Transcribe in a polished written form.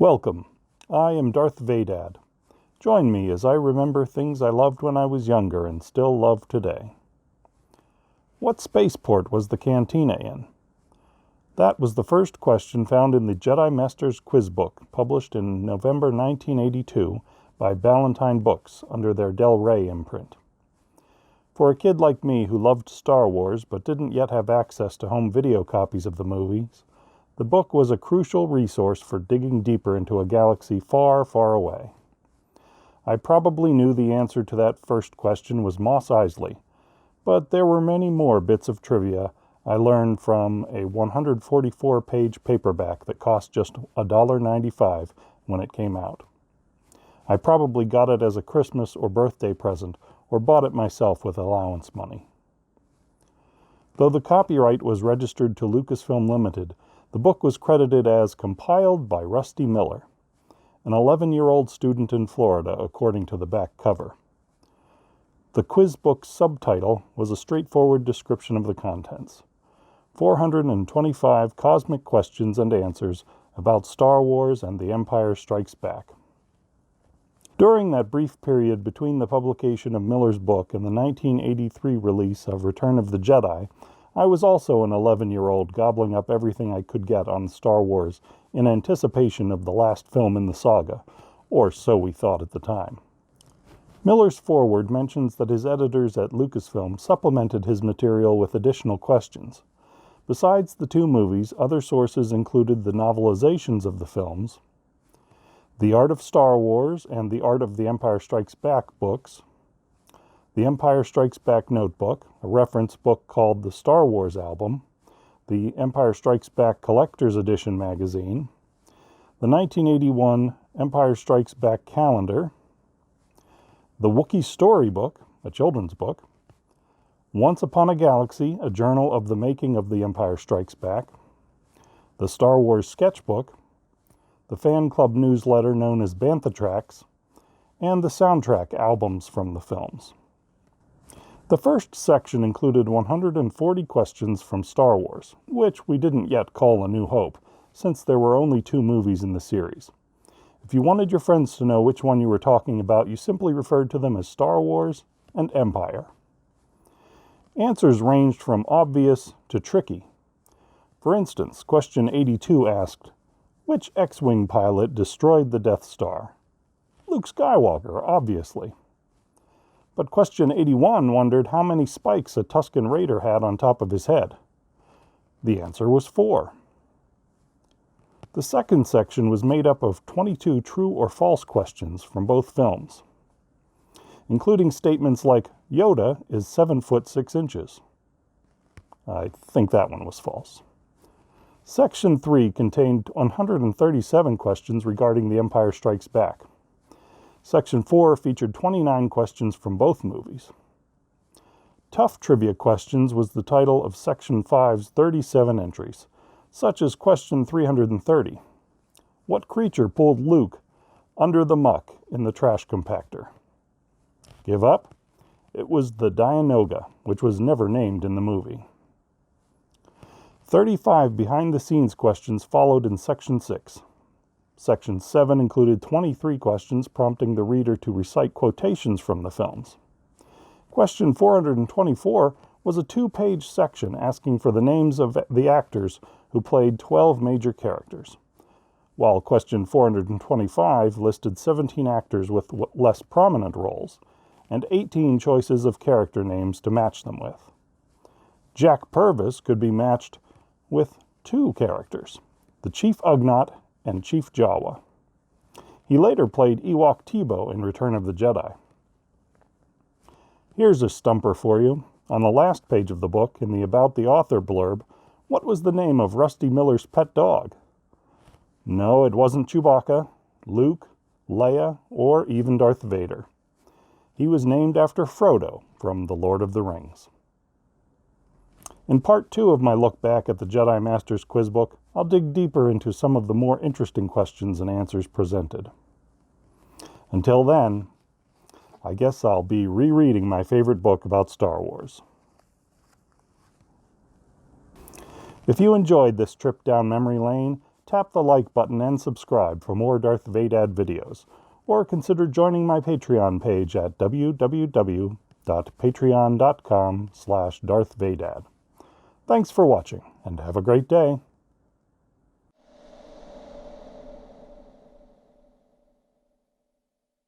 Welcome. I am Darth Vadad. Join me as I remember things I loved when I was younger and still love today. What spaceport was the cantina in? That was the first question found in the Jedi Master's Quizbook, published in November 1982 by Ballantine Books under their Del Rey imprint. For a kid like me who loved Star Wars but didn't yet have access to home video copies of the movies, the book was a crucial resource for digging deeper into a galaxy far, far away. I probably knew the answer to that first question was Mos Eisley, but there were many more bits of trivia I learned from a 144-page paperback that cost just $1.95 when it came out. I probably got it as a Christmas or birthday present, or bought it myself with allowance money. Though the copyright was registered to Lucasfilm Limited, the book was credited as compiled by Rusty Miller, an 11-year-old student in Florida, according to the back cover. The Quizbook's subtitle was a straightforward description of the contents: 425 cosmic questions and answers about Star Wars and The Empire Strikes Back. During that brief period between the publication of Miller's book and the 1983 release of Return of the Jedi, I was also an 11-year-old gobbling up everything I could get on Star Wars in anticipation of the last film in the saga, or so we thought at the time. Miller's foreword mentions that his editors at Lucasfilm supplemented his material with additional questions. Besides the two movies, other sources included the novelizations of the films, The Art of Star Wars and The Art of the Empire Strikes Back books, The Empire Strikes Back Notebook, a reference book called The Star Wars Album, the Empire Strikes Back Collector's Edition magazine, the 1981 Empire Strikes Back calendar, the Wookiee Storybook, a children's book, Once Upon a Galaxy, a journal of the making of The Empire Strikes Back, the Star Wars Sketchbook, the fan club newsletter known as Bantha Tracks, and the soundtrack albums from the films. The first section included 140 questions from Star Wars, which we didn't yet call A New Hope, since there were only two movies in the series. If you wanted your friends to know which one you were talking about, you simply referred to them as Star Wars and Empire. Answers ranged from obvious to tricky. For instance, question 82 asked, which X-Wing pilot destroyed the Death Star? Luke Skywalker, obviously. But question 81 wondered how many spikes a Tusken Raider had on top of his head. The answer was 4. The second section was made up of 22 true or false questions from both films, including statements like, Yoda is 7 foot 6 inches. I think that one was false. Section 3 contained 137 questions regarding The Empire Strikes Back. Section 4 featured 29 questions from both movies. Tough Trivia Questions was the title of Section 5's 37 entries, such as question 330. What creature pulled Luke under the muck in the trash compactor? Give up? It was the Dianoga, which was never named in the movie. 35 behind-the-scenes questions followed in Section 6. Section 7 included 23 questions prompting the reader to recite quotations from the films. Question 424 was a 2-page section asking for the names of the actors who played 12 major characters, while question 425 listed 17 actors with less prominent roles and 18 choices of character names to match them with. Jack Purvis could be matched with 2 characters, the Chief Ugnaught and Chief Jawa. He later played Ewok Tebow in Return of the Jedi. Here's a stumper for you. On the last page of the book, in the About the Author blurb, what was the name of Rusty Miller's pet dog? No, it wasn't Chewbacca, Luke, Leia, or even Darth Vader. He was named after Frodo from The Lord of the Rings. In part 2 of my look back at the Jedi Master's Quizbook, I'll dig deeper into some of the more interesting questions and answers presented. Until then, I guess I'll be rereading my favorite book about Star Wars. If you enjoyed this trip down memory lane, tap the like button and subscribe for more Darth Vadad videos, or consider joining my Patreon page at www.patreon.com/DarthVadad. Thanks for watching, and have a great day.